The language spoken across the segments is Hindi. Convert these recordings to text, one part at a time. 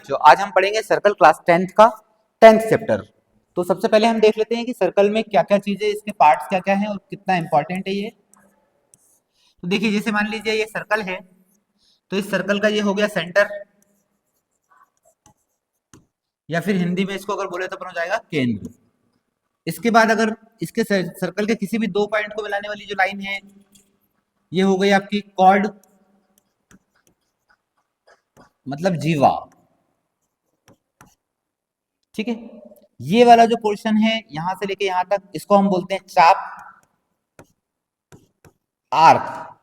बच्चों, आज हम पढ़ेंगे सर्कल क्लास 10th का 10th चैप्टर। तो सबसे पहले हम देख लेते हैं कि सर्कल में क्या क्या चीजें, इसके पार्ट्स क्या क्या हैं और कितना इंपॉर्टेंट है ये। तो देखिए, जैसे मान लीजिए ये सर्कल है, तो इस सर्कल का ये हो गया सेंटर, या फिर हिंदी में इसको अगर बोले तो अपन हो जाएगा केंद्र। इसके बाद अगर इसके सर्कल के किसी भी दो पॉइंट को मिलाने वाली जो लाइन है, ये हो गई आपकी कॉर्ड, मतलब जीवा। ठीक है, ये वाला जो पोर्शन है यहां से लेके यहां तक, इसको हम बोलते हैं चाप, आर्क।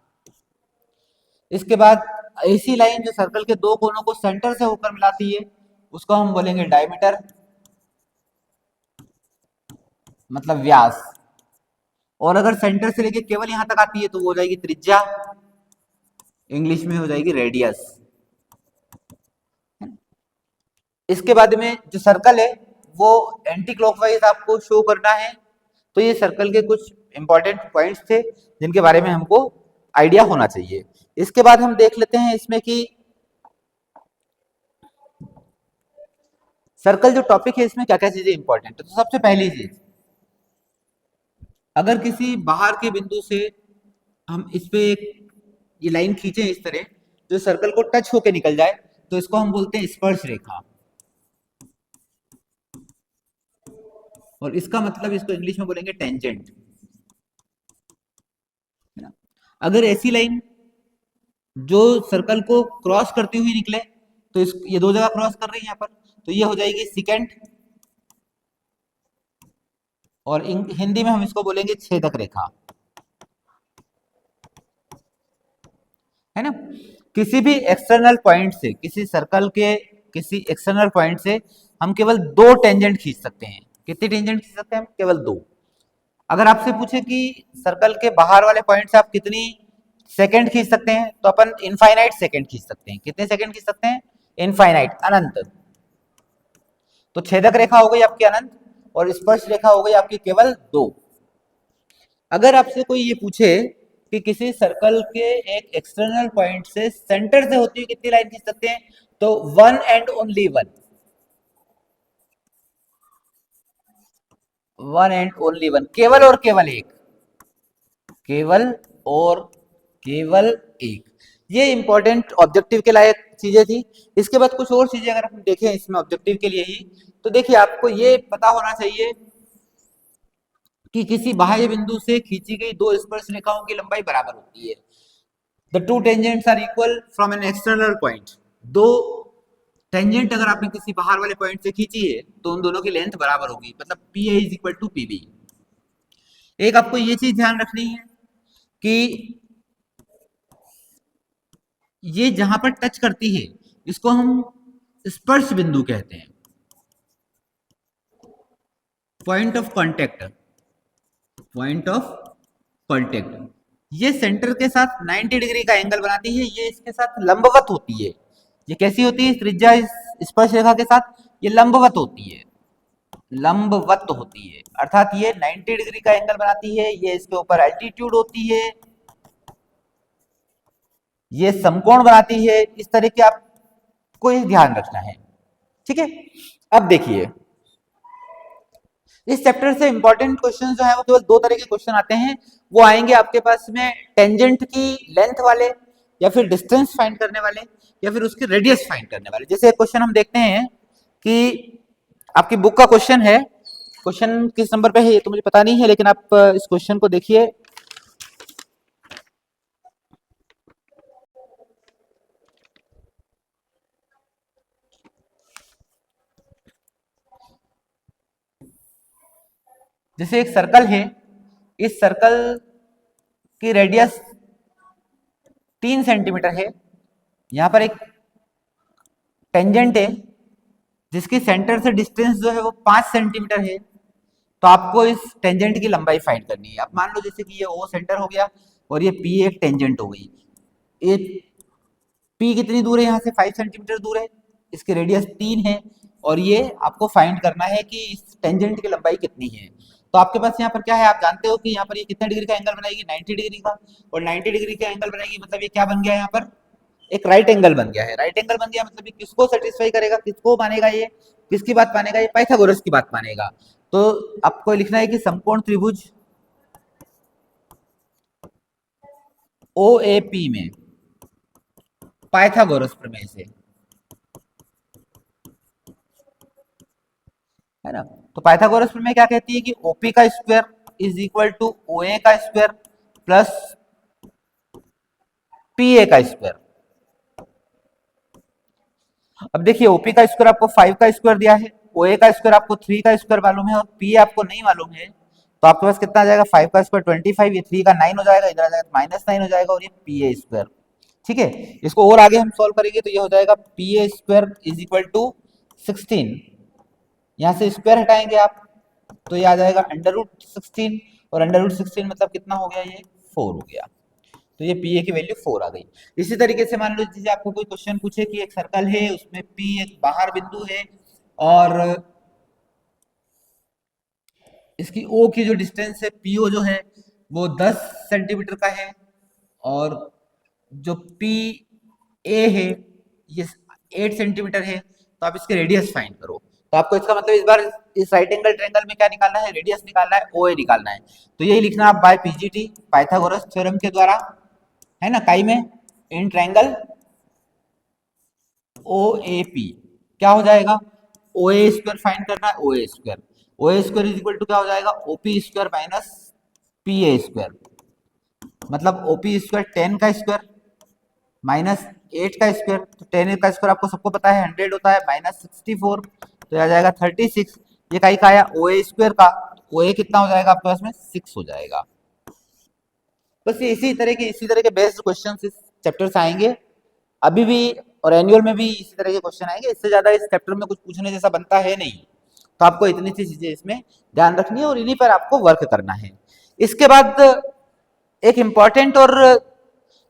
इसके बाद ऐसी लाइन जो सर्कल के दो कोनों को सेंटर से होकर मिलाती है, उसको हम बोलेंगे डायमीटर, मतलब व्यास। और अगर सेंटर से लेके केवल यहां तक आती है तो वो हो जाएगी त्रिज्या, इंग्लिश में हो जाएगी रेडियस। इसके बाद में जो सर्कल है वो एंटी क्लॉकवाइज आपको शो करना है। तो ये सर्कल के कुछ इंपॉर्टेंट पॉइंट्स थे जिनके बारे में हमको आइडिया होना चाहिए। इसके बाद हम देख लेते हैं इसमें कि सर्कल जो टॉपिक है इसमें क्या क्या चीजें इंपॉर्टेंट है। तो सबसे पहली चीज, अगर किसी बाहर के बिंदु से हम इस पे एक ये लाइन खींचे इस तरह जो सर्कल को टच होके निकल जाए, तो इसको हम बोलते हैं स्पर्श रेखा। और इसका मतलब इसको इंग्लिश में बोलेंगे टेंजेंट। अगर ऐसी लाइन जो सर्कल को क्रॉस करती हुई निकले, तो ये दो जगह क्रॉस कर रही है यहाँ पर, तो ये हो जाएगी सिकेंट, और हिंदी में हम इसको बोलेंगे छेदक रेखा, है ना। किसी भी एक्सटर्नल पॉइंट से, किसी सर्कल के किसी एक्सटर्नल पॉइंट से हम केवल दो टेंजेंट खींच सकते हैं। कितने टेंजेंट खींच सकते हैं हम? केवल दो। अगर आपसे पूछे कि सर्कल के बाहर वाले पॉइंट से आप कितनी सेकंड खींच सकते हैं, तो अपन इनफाइनाइट सेकंड खींच सकते हैं। कितने सेकंड खींच सकते हैं? इनफाइनाइट, अनंत। तो छेदक रेखा हो गई आपकी अनंत, और स्पर्श रेखा हो गई आपकी केवल दो। अगर आपसे कोई ये पूछे कि किसी सर्कल के एक एक्सटर्नल पॉइंट से सेंटर से होती हुई कितनी लाइन खींच सकते हैं, तो one and only one, one and only one, केवल और केवल एक, केवल और केवल एक। ये इंपॉर्टेंट ऑब्जेक्टिव के लायक चीजें थी। इसके बाद कुछ और चीजें अगर हम देखें इसमें ऑब्जेक्टिव के लिए ही, तो देखिए आपको ये पता होना चाहिए कि किसी बाह्य बिंदु से खींची गई दो स्पर्श रेखाओं की लंबाई बराबर होती है। The two tangents are equal from an external point. दो टेंजेंट अगर आपने किसी बाहर वाले पॉइंट से खींची है तो उन दोनों की लेंथ बराबर होगी, मतलब P A is equal to P B. एक आपको ये चीज ध्यान रखनी है कि ये जहां पर टच करती है इसको हम स्पर्श बिंदु कहते हैं, point of contact, point of contact. ये सेंटर के साथ 90 डिग्री का एंगल बनाती है, ये इसके साथ लंबवत होती है। ये कैसी होती है? त्रिज्या स्पर्श रेखा के साथ ये लंबवत होती है, लंबवत होती है, अर्थात ये 90 डिग्री का एंगल बनाती है। ये इसके ऊपर एल्टीट्यूड होती है, ये समकोण बनाती है। इस तरह के आपको ये ध्यान रखना है, ठीक है। अब देखिए, इस चैप्टर से इंपॉर्टेंट क्वेश्चन जो है वो केवल दो तरह के क्वेश्चन आते हैं। वो आएंगे आपके पास में टेंजेंट की लेंथ वाले, या फिर डिस्टेंस फाइंड करने वाले, या फिर उसकी रेडियस फाइंड करने वाले। जैसे एक क्वेश्चन हम देखते हैं कि आपकी बुक का क्वेश्चन है, क्वेश्चन किस नंबर पे है ये तो मुझे पता नहीं है, लेकिन आप इस क्वेश्चन को देखिए। जैसे एक सर्कल है, इस सर्कल की रेडियस 3 सेंटीमीटर है। यहां पर एक टेंजेंट है जिसकी सेंटर से डिस्टेंस जो है वो 5 सेंटीमीटर है। तो आपको इस टेंजेंट की लंबाई फाइंड करनी है। अब मान लो जैसे कि ये ओ सेंटर हो गया और ये पी एक टेंजेंट हो गई। ये पी कितनी दूर है? यहाँ से 5 सेंटीमीटर दूर है, इसकी रेडियस 3 है, और ये आपको फाइंड करना है कि इस टेंजेंट की लंबाई कितनी है। तो आपके पास यहाँ पर क्या है? आप जानते हो कि यहाँ पर ये कितने डिग्री का एंगल बनाएगी? 90 डिग्री का। और 90 डिग्री का एंगल बनाएगी मतलब ये क्या बन गया यहाँ पर? एक राइट एंगल बन गया है। राइट एंगल बन गया मतलब ये किसको सेटिस्फाई करेगा, किसको मानेगा, ये किसकी बात मानेगा, ये पाइथागोरस की बात मानेगा। तो आपको लिखना है कि समकोण त्रिभुज OAP में पाइथागोरस प्रमेय से, है ना। तो पाइथागोरस प्रमेय क्या कहती है कि OP का square is equal to OA का स्क्वायर प्लस PA का स्क्वायर। अब देखिए OP का स्क्वायर आपको 5 का स्क्वायर दिया है, OA का स्क्वायर आपको 3 का स्क्वायर मालूम है और PA आपको नहीं मालूम है, तो आपके पास कितना आ जाएगा, 5 का स्क्वायर 25, ये 3 का 9 हो जाएगा, इधर आ जाएगा -9 हो जाएगा और ये PA स्क्वायर। ठीक है, इसको और आगे हम सॉल्व करेंगे तो ये हो जाएगा PA square is equal to 16, यहाँ से स्क्वायर हटाएंगे आप तो ये आ जाएगा √16 और √16 मतलब कितना हो गया, ये 4 हो गया। तो ये PA की वैल्यू 4 आ गई। इसी तरीके से मान लीजिए आपको कोई क्वेश्चन पूछे कि एक सर्कल है उसमें P एक बाहर बिंदु है और इसकी O की जो डिस्टेंस है PO जो है वो 10 सेंटीमीटर का है और जो PA है ये 8 सेंटीमीटर है, तो आप इसके रेडियस फाइंड करो। तो आपको इसका मतलब इस बार इस राइट एंगल ट्रायंगल में क्या निकालना है, रेडियस निकालना है, OA निकालना है। तो यही लिखना आप बाय PGT पाइथागोरस थ्योरम के द्वारा, है ना, काई में इन ट्रायंगल OAP क्या हो जाएगा, OA स्क्वायर फाइंड करना है, OA square is equal to क्या हो जाएगा, OP square minus PA square, मतलब OP स्क्वायर 10 का स्क्वायर माइनस 8 का स्क्वायर, तो 10 का स्क्वायर आपको सबको पता है 100 होता है, -64 तो आ जाएगा 36। ये काई का आया OA स्क्वायर का, OA कितना हो जाएगा आपके पास में 6 हो जाएगा। बस ये इसी तरह के बेस्ड क्वेश्चन इस चैप्टर से आएंगे अभी भी, और एनुअल में भी इसी तरह के क्वेश्चन आएंगे। इससे ज्यादा इस चैप्टर में कुछ पूछने जैसा बनता है नहीं, तो आपको इतनी सी चीजें इसमें ध्यान रखनी है और इन्हीं पर आपको वर्क करना है। इसके बाद एक इम्पॉर्टेंट और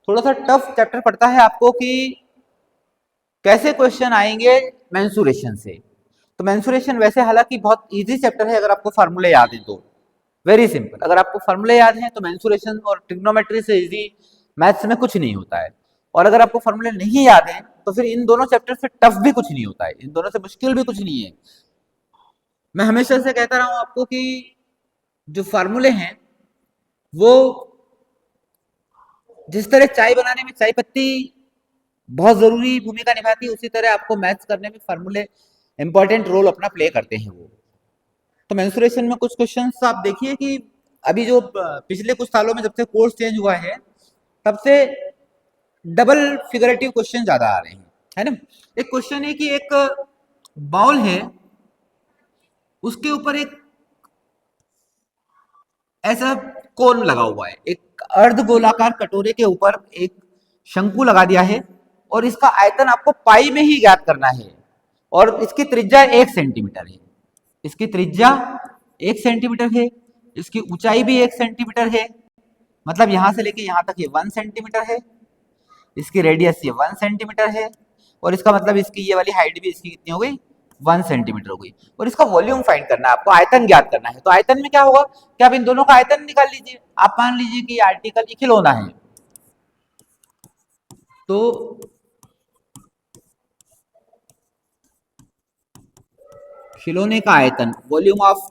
थोड़ा सा टफ चैप्टर पड़ता है आपको कि कैसे क्वेश्चन आएंगे मेंसुरेशन से। तो मेंसुरेशन वैसे हालांकि बहुत इजी चैप्टर है अगर आपको फार्मूले याद है तो, वेरी सिंपल, अगर आपको फार्मूले याद है तो मेंसुरेशन और ट्रिग्नोमेट्री से इजी मैथ्स में कुछ नहीं होता है, और अगर आपको फार्मूले नहीं याद है तो फिर इन दोनों चैप्टर से टफ भी कुछ नहीं होता है, इन दोनों से मुश्किल भी कुछ नहीं है। मैं हमेशा से कहता रहा हूं आपको कि जो फार्मूले हैं वो जिस तरह चाय बनाने में चाय पत्ती बहुत जरूरी भूमिका निभाती है, उसी तरह आपको मैथ्स करने में फार्मूले इंपॉर्टेंट रोल अपना प्ले करते हैं वो। तो मेंसुरेशन में कुछ क्वेश्चंस आप देखिए कि अभी जो पिछले कुछ सालों में जब से कोर्स चेंज हुआ है तब से डबल फिगरेटिव क्वेश्चन ज्यादा आ रहे हैं, है ना। एक क्वेश्चन है कि एक बाउल है, उसके ऊपर एक ऐसा कोन लगा हुआ है, एक अर्ध गोलाकार कटोरे के ऊपर एक शंकु लगा दिया है और इसका आयतन आपको पाई में ही ज्ञात करना है और इसकी त्रिज्या 1 सेंटीमीटर है। इसकी त्रिज्या 1 सेंटीमीटर है, इसकी ऊंचाई भी 1 सेंटीमीटर है, मतलब यहां से लेके यहां तक ये 1 सेंटीमीटर है, इसकी रेडियस ये 1 सेंटीमीटर है और इसका मतलब इसकी ये वाली हाइट भी इसकी कितनी हो गई, 1 सेंटीमीटर हो गई। और इसका वॉल्यूम फाइंड करना है आपको, आयतन ज्ञात करना है। तो आयतन में क्या होगा कि आप इन दोनों का आयतन निकाल लीजिए। आप मान लीजिए कि आर्टिकल एक खिलौना है, तो खिलौने का आयतन, वॉल्यूम ऑफ